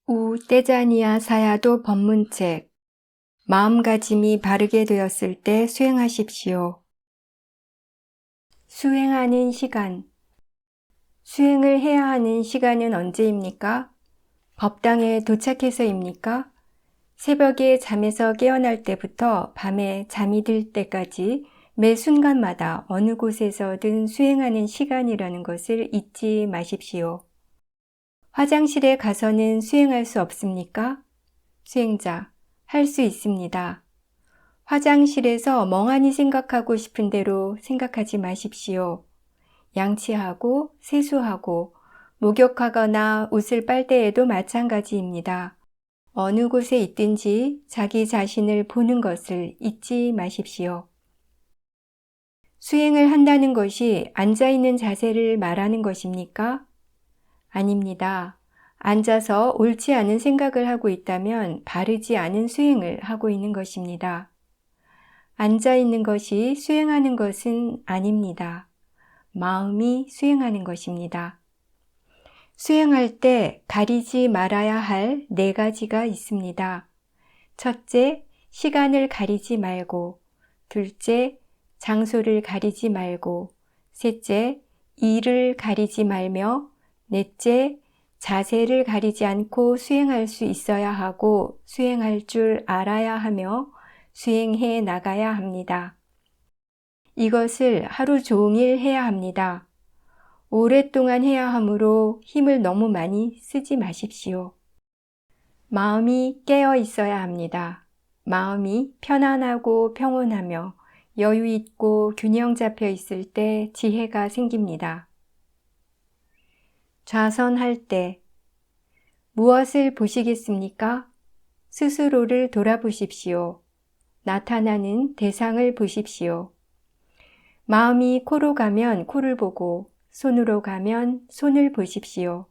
우 떼자니아 사야도 법문책. 마음가짐이 바르게 되었을 때 수행하십시오. 수행하는 시간. 수행을 해야 하는 시간은 언제입니까? 법당에 도착해서입니까? 새벽에 잠에서 깨어날 때부터 밤에 잠이 들 때까지 매 순간마다 어느 곳에서든 수행하는 시간이라는 것을 잊지 마십시오. 화장실에 가서는 수행할 수 없습니까? 수행자, 할 수 있습니다. 화장실에서 멍하니 생각하고 싶은 대로 생각하지 마십시오. 양치하고 세수하고 목욕하거나 옷을 빨 때에도 마찬가지입니다. 어느 곳에 있든지 자기 자신을 보는 것을 잊지 마십시오. 수행을 한다는 것이 앉아있는 자세를 말하는 것입니까? 아닙니다. 앉아서 옳지 않은 생각을 하고 있다면 바르지 않은 수행을 하고 있는 것입니다. 앉아 있는 것이 수행하는 것은 아닙니다. 마음이 수행하는 것입니다. 수행할 때 가리지 말아야 할 4가지가 있습니다. 첫째, 시간을 가리지 말고, 둘째, 장소를 가리지 말고, 셋째, 일을 가리지 말며, 넷째, 자세를 가리지 않고 수행할 수 있어야 하고 수행할 줄 알아야 하며 수행해 나가야 합니다. 이것을 하루 종일 해야 합니다. 오랫동안 해야 하므로 힘을 너무 많이 쓰지 마십시오. 마음이 깨어 있어야 합니다. 마음이 편안하고 평온하며 여유 있고 균형 잡혀 있을 때 지혜가 생깁니다. 좌선할 때 무엇을 보시겠습니까? 스스로를 돌아보십시오. 나타나는 대상을 보십시오. 마음이 코로 가면 코를 보고 손으로 가면 손을 보십시오.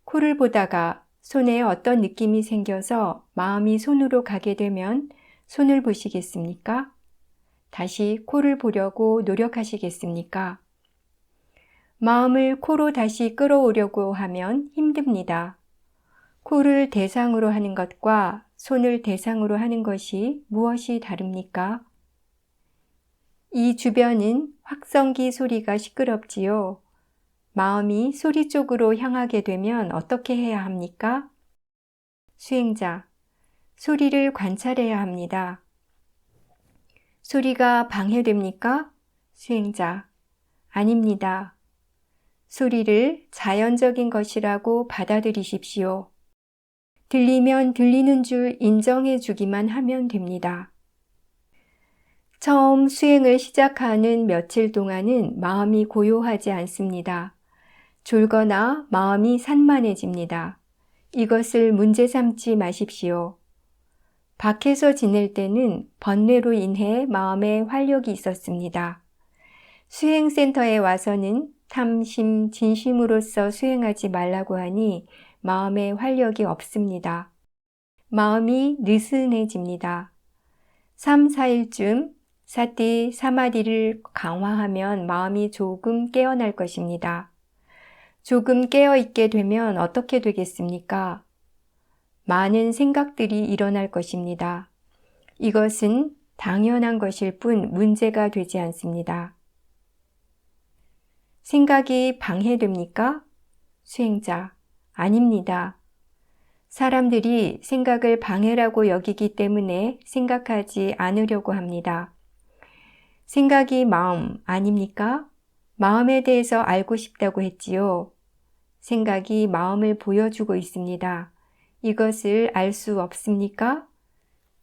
코를 보다가 손에 어떤 느낌이 생겨서 마음이 손으로 가게 되면 손을 보시겠습니까? 다시 코를 보려고 노력하시겠습니까? 마음을 코로 다시 끌어오려고 하면 힘듭니다. 코를 대상으로 하는 것과 손을 대상으로 하는 것이 무엇이 다릅니까? 이 주변은 확성기 소리가 시끄럽지요. 마음이 소리 쪽으로 향하게 되면 어떻게 해야 합니까? 수행자, 소리를 관찰해야 합니다. 소리가 방해됩니까? 수행자, 아닙니다. 소리를 자연적인 것이라고 받아들이십시오. 들리면 들리는 줄 인정해 주기만 하면 됩니다. 처음 수행을 시작하는 며칠 동안은 마음이 고요하지 않습니다. 졸거나 마음이 산만해집니다. 이것을 문제 삼지 마십시오. 밖에서 지낼 때는 번뇌로 인해 마음에 활력이 있었습니다. 수행센터에 와서는 탐심, 진심으로써 수행하지 말라고 하니 마음에 활력이 없습니다. 마음이 느슨해집니다. 3, 4일쯤 사티, 사마디를 강화하면 마음이 조금 깨어날 것입니다. 조금 깨어있게 되면 어떻게 되겠습니까? 많은 생각들이 일어날 것입니다. 이것은 당연한 것일 뿐 문제가 되지 않습니다. 생각이 방해됩니까? 수행자, 아닙니다. 사람들이 생각을 방해라고 여기기 때문에 생각하지 않으려고 합니다. 생각이 마음 아닙니까? 마음에 대해서 알고 싶다고 했지요. 생각이 마음을 보여주고 있습니다. 이것을 알 수 없습니까?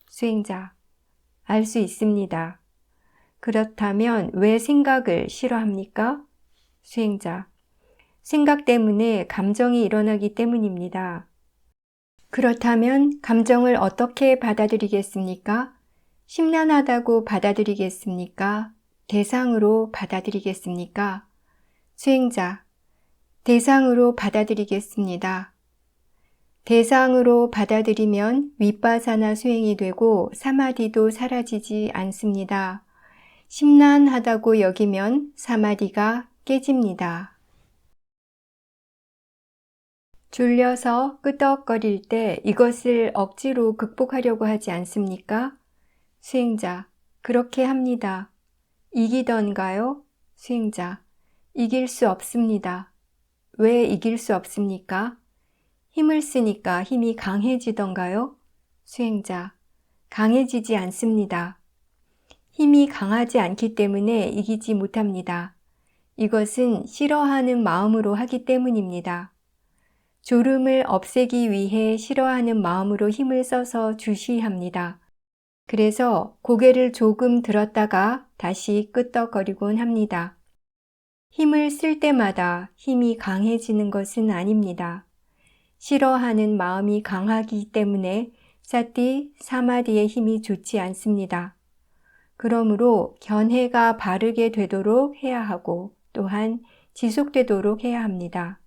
수행자, 알 수 있습니다. 그렇다면 왜 생각을 싫어합니까? 수행자, 생각 때문에 감정이 일어나기 때문입니다. 그렇다면 감정을 어떻게 받아들이겠습니까? 심란하다고 받아들이겠습니까? 대상으로 받아들이겠습니까? 수행자, 대상으로 받아들이겠습니다. 대상으로 받아들이면 윗바사나 수행이 되고 사마디도 사라지지 않습니다. 심란하다고 여기면 사마디가 깨집니다. 졸려서 끄덕거릴 때 이것을 억지로 극복하려고 하지 않습니까? 수행자, 그렇게 합니다. 이기던가요? 수행자, 이길 수 없습니다. 왜 이길 수 없습니까? 힘을 쓰니까 힘이 강해지던가요? 수행자, 강해지지 않습니다. 힘이 강하지 않기 때문에 이기지 못합니다. 이것은 싫어하는 마음으로 하기 때문입니다. 졸음을 없애기 위해 싫어하는 마음으로 힘을 써서 주시합니다. 그래서 고개를 조금 들었다가 다시 끄덕거리곤 합니다. 힘을 쓸 때마다 힘이 강해지는 것은 아닙니다. 싫어하는 마음이 강하기 때문에 사티, 사마디의 힘이 좋지 않습니다. 그러므로 견해가 바르게 되도록 해야 하고 또한 지속되도록 해야 합니다.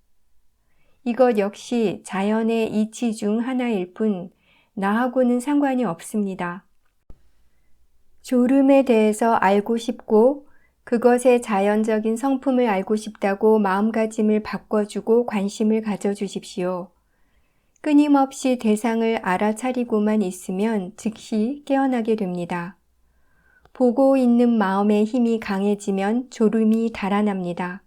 이것 역시 자연의 이치 중 하나일 뿐 나하고는 상관이 없습니다. 졸음에 대해서 알고 싶고 그것의 자연적인 성품을 알고 싶다고 마음가짐을 바꿔주고 관심을 가져주십시오. 끊임없이 대상을 알아차리고만 있으면 즉시 깨어나게 됩니다. 보고 있는 마음의 힘이 강해지면 졸음이 달아납니다.